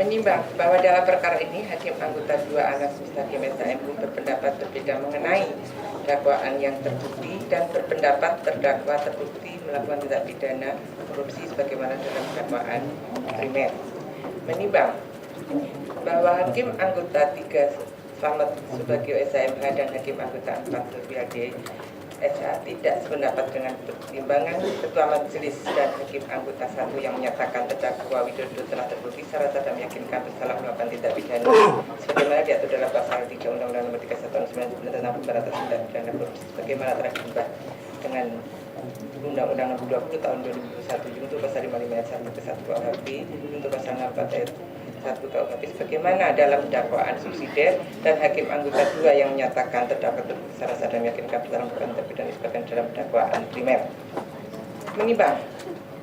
Menimbang bahwa dalam perkara ini Hakim Anggota 2 Anas Hakim SHM berpendapat berbeda mengenai dakwaan yang terbukti dan berpendapat terdakwa terbukti melakukan tindak pidana korupsi sebagaimana dalam dakwaan primer. Menimbang bahwa Hakim Anggota 3 Slamet Subagio SHMH dan Hakim Anggota 4 Supriyadi SH tidak sependapat dengan pertimbangan Ketua Majelis dan Hakim Anggota 1 yang menyatakan terdakwa Widodo telah terbukti secara sah dan meyakinkan bersalah melakukan tindak pidana sebagaimana diatur dalam pasal 3 Undang-Undang Nomor 31 Tahun 1999 tentang pemberantasan tindak pidana korupsi sebagaimana telah diubah dengan Undang-Undang Nomor 20 Tahun 2001 untuk pasal 55 ayat 1 ke 1 KUHP untuk pasal 64 ayat 1 KUHP sebagaimana dalam dakwaan subsidiar dan Hakim Anggota 2 yang menyatakan terdakwa terbukti secara sah dan meyakinkan bersalah melakukan tindak pidana sebagaimana dalam dakwaan primer. Menimbang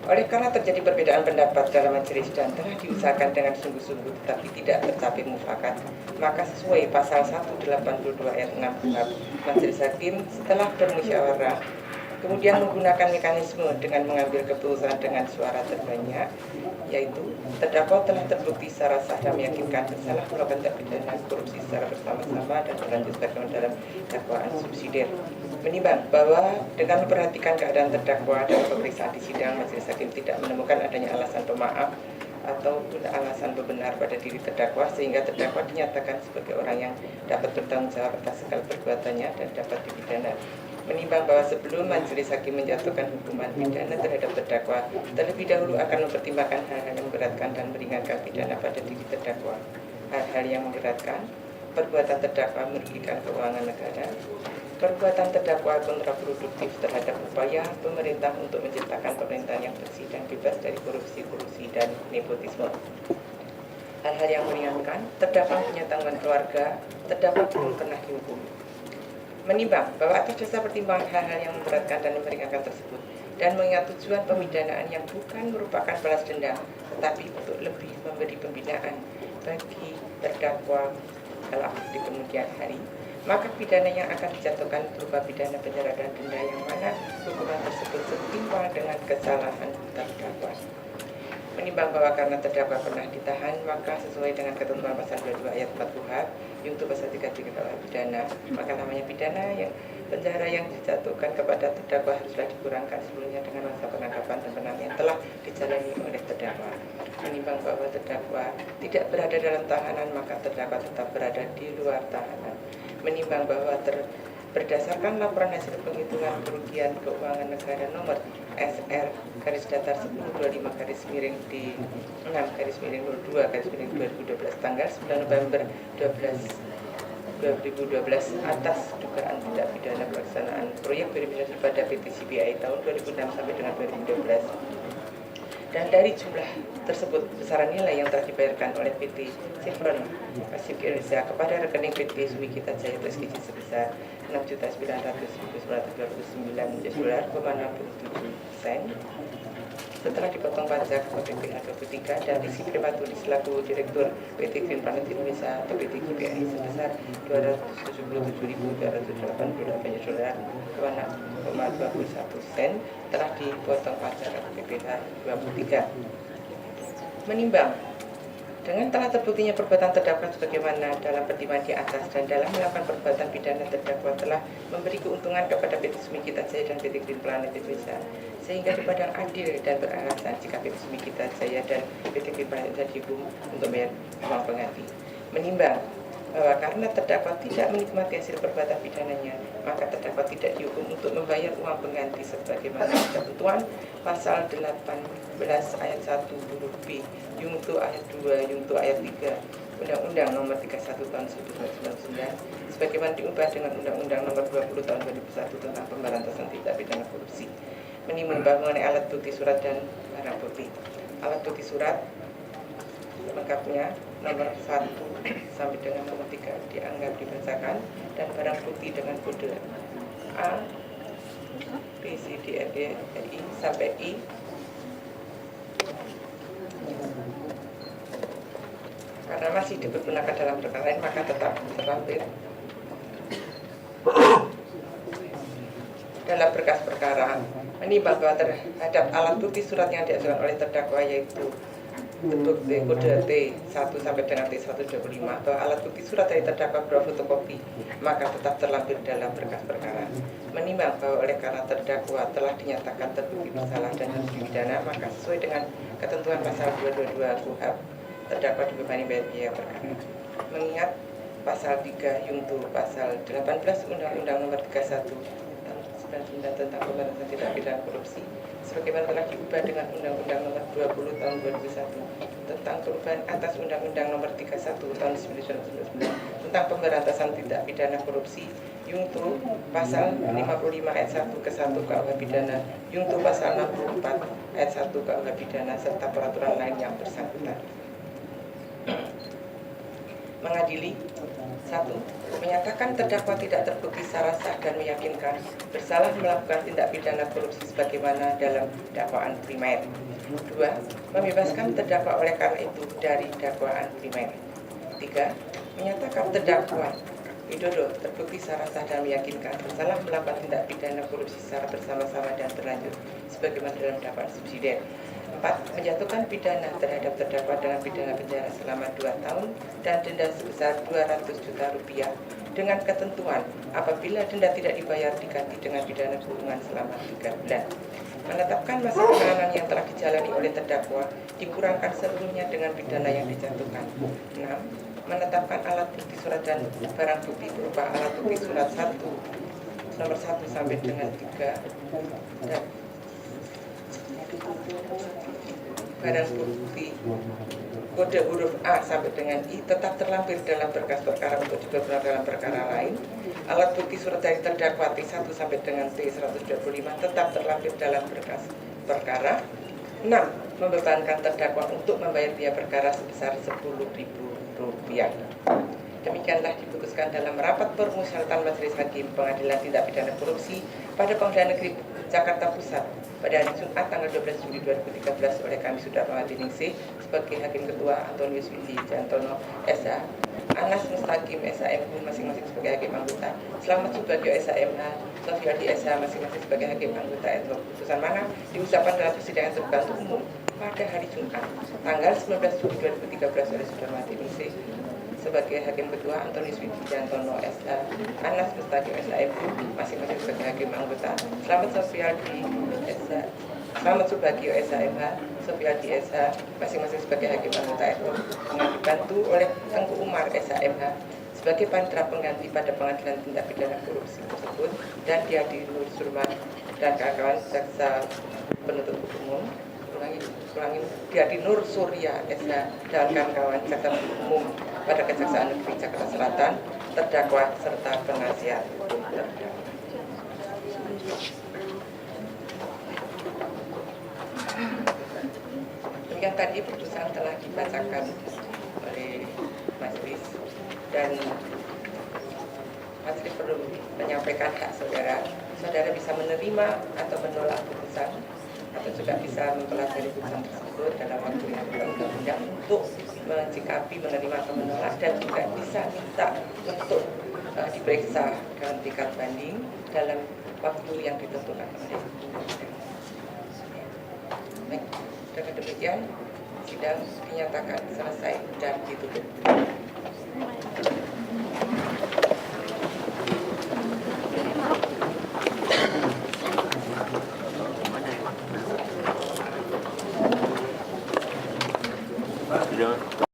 oleh karena terjadi perbedaan pendapat dalam majelis dan telah diusahakan dengan sungguh-sungguh tetapi tidak tercapai mufakat, maka sesuai pasal 182 ayat 6 KUHP, majelis hakim setelah bermusyawarah kemudian menggunakan mekanisme dengan mengambil keputusan dengan suara terbanyak, yaitu terdakwa telah terbukti secara sah dan meyakinkan bersalah melakukan tindak pidana korupsi secara bersama-sama dan berlanjut sebagaimana dalam dakwaan subsidiar. Menimbang bahwa dengan memperhatikan keadaan terdakwa dalam pemeriksaan di sidang, majelis hakim tidak menemukan adanya alasan pemaaf ataupun alasan pembenar pada diri terdakwa sehingga terdakwa dinyatakan sebagai orang yang dapat bertanggung jawab atas segala perbuatannya dan dapat dipidana. Menimbang bahwa sebelum majelis hakim menjatuhkan hukuman pidana terhadap terdakwa, terlebih dahulu akan mempertimbangkan hal-hal yang memberatkan dan meringankan pidana pada diri terdakwa. Hal-hal yang memberatkan: perbuatan terdakwa merugikan keuangan negara, perbuatan terdakwa kontraproduktif terhadap upaya pemerintah untuk menciptakan pemerintahan yang bersih dan bebas dari korupsi, dan nepotisme. Hal-hal yang meringankan: terdakwa punya tanggungan keluarga, terdakwa belum pernah dihukum. Menimbang bahwa atas dasar pertimbangan hal-hal yang memberatkan dan meringankan tersebut dan mengingat tujuan pemidanaan yang bukan merupakan balas dendam tetapi untuk lebih memberi pembinaan bagi terdakwa kelak di kemudian hari, maka pidana yang akan dijatuhkan berupa pidana penjara dan denda yang mana hukuman tersebut setimpal dengan kesalahan terdakwa. Menimbang bahwa karena terdakwa pernah ditahan, maka sesuai dengan ketentuan pasal 22 ayat 4 KUHP yaitu pasal 33 KUHP pidana, maka namanya pidana yang penjara yang dijatuhkan kepada terdakwa haruslah dikurangkan sebelumnya dengan masa penangkapan dan penahanan yang telah dijalani oleh terdakwa. Menimbang bahwa terdakwa tidak berada dalam tahanan, maka terdakwa tetap berada di luar tahanan. Menimbang bahwa berdasarkan laporan hasil penghitungan kerugian keuangan negara nomor SR garis datar 1025 garis miring di 6 garis miring 02 garis miring 2012 tanggal 9 November 2012 atas dugaan tindak pidana pelaksanaan proyek verifikasi pada PT CBI tahun 2006 sampai dengan 2012. Dan dari jumlah tersebut, besaran nilai yang telah dibayarkan oleh PT Chevron Pacific Indonesia kepada rekening PT Sumikita Jaya SKJ sebesar 6.900.929 $0,67 setelah dipotong pajak PPh 23 dan isi primaturi selaku Direktur PT Green Planet Indonesia atau PT GPI sebesar $277.888,21 telah dipotong pajak PPh 23. Menimbang dengan telah terbuktinya perbuatan terdakwa sebagaimana dalam pertimbangan di atas dan dalam melakukan perbuatan pidana terdakwa telah memberi keuntungan kepada PT Sumikita Jaya dan PT Green Planet Indonesia sehingga dipandang adil dan beralasan jika PT Sumikita Jaya dan PT Green Planet Indonesia dihukum untuk bayar uang pengganti. Menimbang bahwa karena terdakwa tidak menikmati hasil perbuatan pidananya, maka terdakwa tidak dihukum untuk membayar uang pengganti sebagaimana ketentuan pasal 18 ayat 1 huruf B Yungto ayat 2 Yungto ayat 3 Undang-Undang Nomor 31 Tahun 1999 sebagaimana diubah dengan Undang-Undang Nomor 20 Tahun 2001 tentang pemberantasan tindak pidana korupsi. Menimbang mengenai alat bukti surat dan barang bukti. Alat bukti surat lengkapnya nomor 1 sampai dengan nomor 3 dianggap dibacakan dan barang bukti dengan kode A, B, C, D, E, F, G, sampai I karena masih dipergunakan dalam perkara lain maka tetap terlampir dalam berkas perkara. Menimbang bahwa terhadap alat bukti surat yang diajukan oleh terdakwa yaitu kode T1 sampai dengan T125 atau alat bukti surat dari terdakwa berupa fotokopi, maka tetap terlampir dalam berkas perkara. Menimbang bahwa oleh karena terdakwa telah dinyatakan terbukti bersalah dan harus dipidana, maka sesuai dengan ketentuan pasal 222 KUHP, terdakwa dibebani bayar biaya perkara. Mengingat pasal 3 Yungto pasal 18 Undang-Undang Nomor 31 tahun 99 tentang pemberantasan tindak pidana korupsi sebagaimana telah diubah dengan Undang-Undang Nomor 20 tahun 2001 tentang perubahan atas Undang-Undang Nomor 31 tahun 1999 tentang pemberantasan tindak pidana korupsi, Yungto pasal 55 ayat 1 ke 1 KUH pidana, Yungto pasal 64 ayat 1 KUH pidana serta peraturan lain yang bersangkutan. Mengadili 1. Menyatakan terdakwa tidak terbukti secara sah dan meyakinkan bersalah melakukan tindak pidana korupsi sebagaimana dalam dakwaan primer. 2. Membebaskan terdakwa oleh karena itu dari dakwaan primer. 3. Menyatakan terdakwa Widodo terbukti secara sah dan meyakinkan bersalah melakukan tindak pidana korupsi secara bersama-sama dan berlanjut sebagaimana dalam dakwaan subsidiar. 4. Menjatuhkan pidana terhadap terdakwa dengan pidana penjara selama 2 tahun dan denda sebesar 200 juta rupiah dengan ketentuan apabila denda tidak dibayar diganti dengan pidana kurungan selama 3 bulan. Menetapkan masa penahanan yang telah dijalani oleh terdakwa dikurangkan seluruhnya dengan pidana yang dijatuhkan. 6. Menetapkan alat bukti surat dan barang bukti berupa alat bukti surat 1 nomor 1 sampai dengan 3 dan barang bukti kode huruf A sampai dengan I tetap terlampir dalam berkas perkara untuk dipergunakan dalam perkara lain. Alat bukti surat dari terdakwa T1 sampai dengan T125 tetap terlampir dalam berkas perkara. 6. Membebankan terdakwa untuk membayar biaya perkara sebesar Rp10.000. Demikianlah diputuskan dalam rapat permusyawaratan Majelis Hakim Pengadilan Tindak Pidana Korupsi pada Pengadilan Negeri Jakarta Pusat pada hari Jumat tanggal 12 Juli 2013 oleh kami Sudarmawati Ningsih sebagai Hakim Ketua, Antonius Widi Jantono SH, Anas Mustaqim SHMH masing-masing sebagai Hakim Anggota, Slamet Subagio SHMH, Sofiadi SH masing-masing sebagai Hakim Anggota ad hoc. Putusan mana diucapkan dalam persidangan terbuka untuk umum pada hari Jumat tanggal 19 Juli 2013 oleh Sudarmawati Ningsih sebagai Hakim Ketua, Antonius Widi Jantono SH, Anas Mustaqim SHMH masing-masing sebagai Hakim Anggota, Slamet Sofiadi SH, Slamet Subagio SHMH, Sofiadi SH masing-masing sebagai Hakim Anggota ad hoc dengan dibantu oleh Tengku Umar SHMH sebagai panitera pengganti pada Pengadilan Tindak Pidana Korupsi tersebut dan dihadiri Nur Surma dan kawan-kawan jaksa penuntut umum dihadiri Nur Surya SH dan kawan-kawan jaksa umum pada Kejaksaan Negeri Jakarta Selatan, terdakwa serta penasihat hukum terdakwa. Demikian tadi putusan telah dibacakan oleh majelis dan majelis perlu menyampaikan hak saudara. Saudara bisa menerima atau menolak putusan atau juga bisa mempelajari putusan tersebut dalam waktu yang berundang-undang untuk mencikapi, menerima atau menolak, dan juga bisa minta untuk diperiksa dalam tingkat banding dalam waktu yang ditentukan oleh baik, dengan demikian sidang dinyatakan selesai dan ditutup.